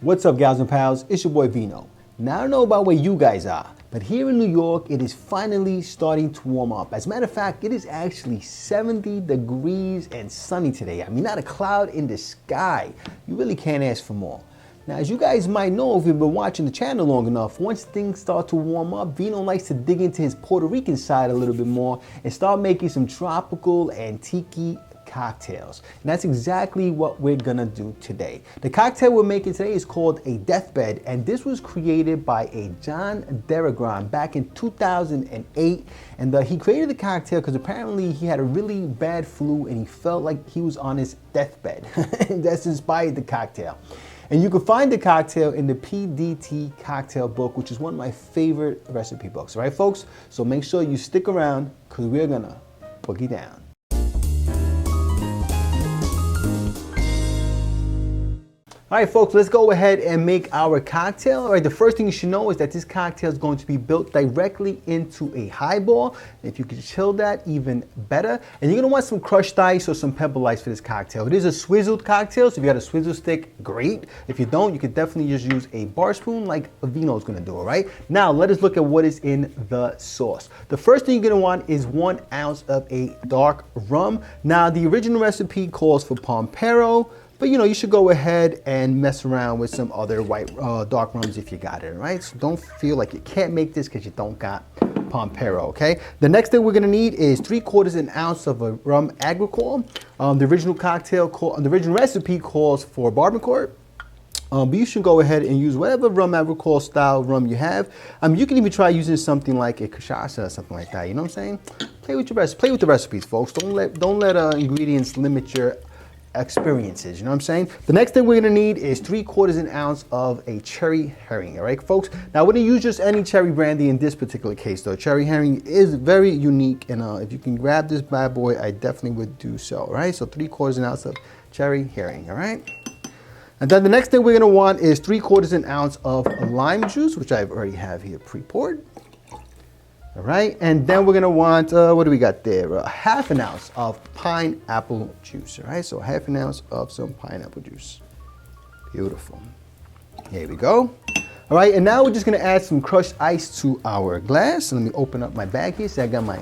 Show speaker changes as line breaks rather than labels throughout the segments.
What's up, gals and pals? It's your boy Vino. Now, I don't know about where you guys are, but here in New York, it is finally starting to warm up. As a matter of fact, it is actually 70 degrees and sunny today. I mean, not a cloud in the sky. You really can't ask for more. Now, as you guys might know, if you've been watching the channel long enough, once things start to warm up, Vino likes to dig into his Puerto Rican side a little bit more and start making some tropical and tiki cocktails. And that's exactly what we're gonna do today. The cocktail we're making today is called a deathbed, and this was created by a Deragon back in 2008. And he created the cocktail because apparently he had a really bad flu and he felt like he was on his deathbed. That's inspired the cocktail. And you can find the cocktail in the PDT cocktail book, which is one of my favorite recipe books, all right, folks? So make sure you stick around because we're gonna boogie down. All right, folks, let's go ahead and make our cocktail. All right, the first thing you should know is that this cocktail is going to be built directly into a highball. If you could chill that, even better. And you're gonna want some crushed ice or some Pebble ice for this cocktail. It is a swizzled cocktail, so if you got a swizzle stick, great. If you don't, you could definitely just use a bar spoon like Vino's gonna do, all right? Now, let us look at what is in the sauce. The first thing you're gonna want is 1 ounce of a dark rum. Now, the original recipe calls for Pampero, but you know, you should go ahead and mess around with some other white dark rums if you got it, right? So don't feel like you can't make this because you don't got Pampero, okay? The next thing we're gonna need is 3/4 ounce of a rum Agricole. The original recipe calls for barbacoa. But you should go ahead and use whatever rum Agricole style rum you have. You can even try using something like a cachaça or something like that. You know what I'm saying? Play with the recipes, folks. Don't let ingredients limit your experiences, you know what I'm saying? The next thing we're gonna need is 3/4 ounce of a Cherry Heering, all right, folks? Now, we're gonna use just any cherry brandy in this particular case, though. Cherry Heering is very unique, and if you can grab this bad boy, I definitely would do so, all right? So 3/4 ounce of Cherry Heering, all right? And then the next thing we're gonna want is 3/4 ounce of lime juice, which I already have here pre-poured. All right, and then we're gonna want, what do we got there? 1/2 ounce of pineapple juice, all right? So 1/2 ounce of some pineapple juice. Beautiful. Here we go. All right, and now we're just gonna add some crushed ice to our glass. Let me open up my bag here. So I got my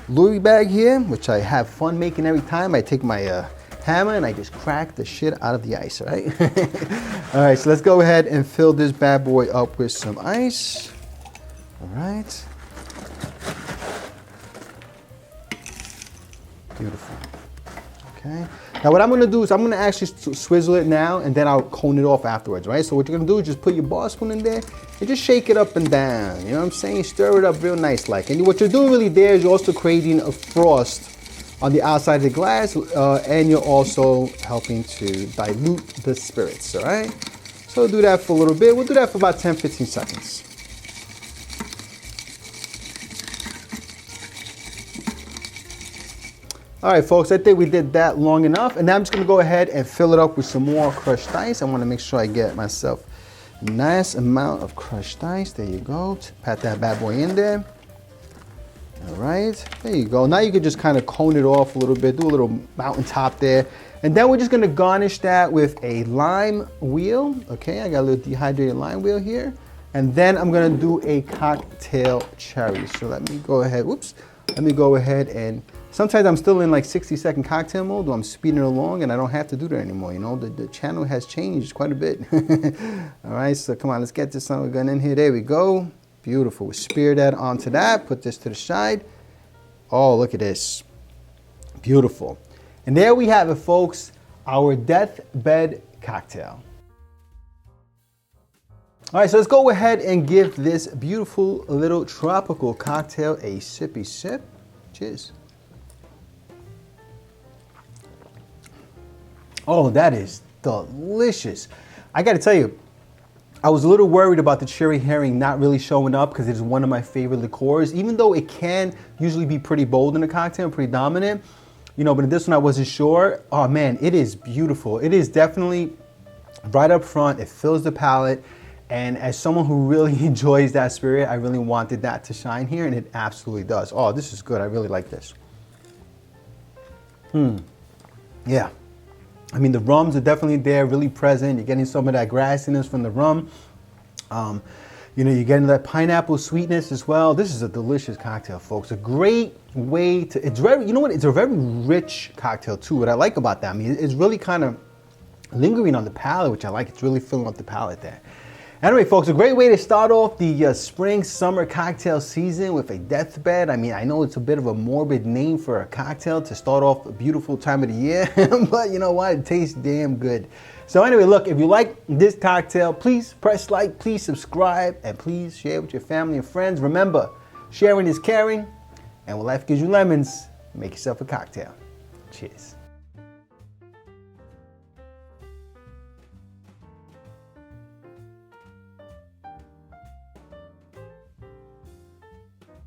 Louis bag here, which I have fun making every time. I take my hammer and I just crack the shit out of the ice, all right? All right, so let's go ahead and fill this bad boy up with some ice. All right. Beautiful. Okay. Now what I'm gonna do is I'm gonna actually swizzle it now and then I'll cone it off afterwards, right? So what you're gonna do is just put your bar spoon in there and just shake it up and down. You know what I'm saying? Stir it up real nice like. And what you're doing really there is you're also creating a frost on the outside of the glass and you're also helping to dilute the spirits, all right? So we'll do that for a little bit. We'll do that for about 10-15 seconds. All right, folks, I think we did that long enough. And now I'm just gonna go ahead and fill it up with some more crushed ice. I wanna make sure I get myself a nice amount of crushed ice. There you go. Pat that bad boy in there. All right, there you go. Now you can just kind of cone it off a little bit, do a little mountaintop there. And then we're just gonna garnish that with a lime wheel. Okay, I got a little dehydrated lime wheel here. And then I'm gonna do a cocktail cherry. So let me go ahead, let me go ahead and, sometimes I'm still in like 60-second cocktail mode, though I'm speeding along and I don't have to do that anymore. You know, the channel has changed quite a bit. All right, so come on, let's get this son of a gun in here. There we go. Beautiful. We'll spear that onto that, put this to the side. Oh, look at this. Beautiful. And there we have it, folks, our deathbed cocktail. All right, so let's go ahead and give this beautiful little tropical cocktail a sippy sip. Cheers. Oh, that is delicious. I gotta tell you, I was a little worried about the Cherry Heering not really showing up because it's one of my favorite liqueurs, even though it can usually be pretty bold in a cocktail, pretty dominant, you know, but in this one I wasn't sure. Oh man, it is beautiful. It is definitely right up front. It fills the palate. And as someone who really enjoys that spirit, I really wanted that to shine here, and it absolutely does. Oh, this is good. I really like this. Yeah. I mean, the rums are definitely there, really present. You're getting some of that grassiness from the rum. You know, you're getting that pineapple sweetness as well. This is a delicious cocktail, folks. A great way to, it's very, you know what, it's a very rich cocktail too. What I like about that, I mean, it's really kind of lingering on the palate, which I like. It's really filling up the palate there. Anyway, folks, a great way to start off the spring-summer cocktail season with a deathbed. I mean, I know it's a bit of a morbid name for a cocktail to start off a beautiful time of the year, but you know what? It tastes damn good. So anyway, look, if you like this cocktail, please press like, please subscribe, and please share with your family and friends. Remember, sharing is caring, and when life gives you lemons, make yourself a cocktail. Cheers.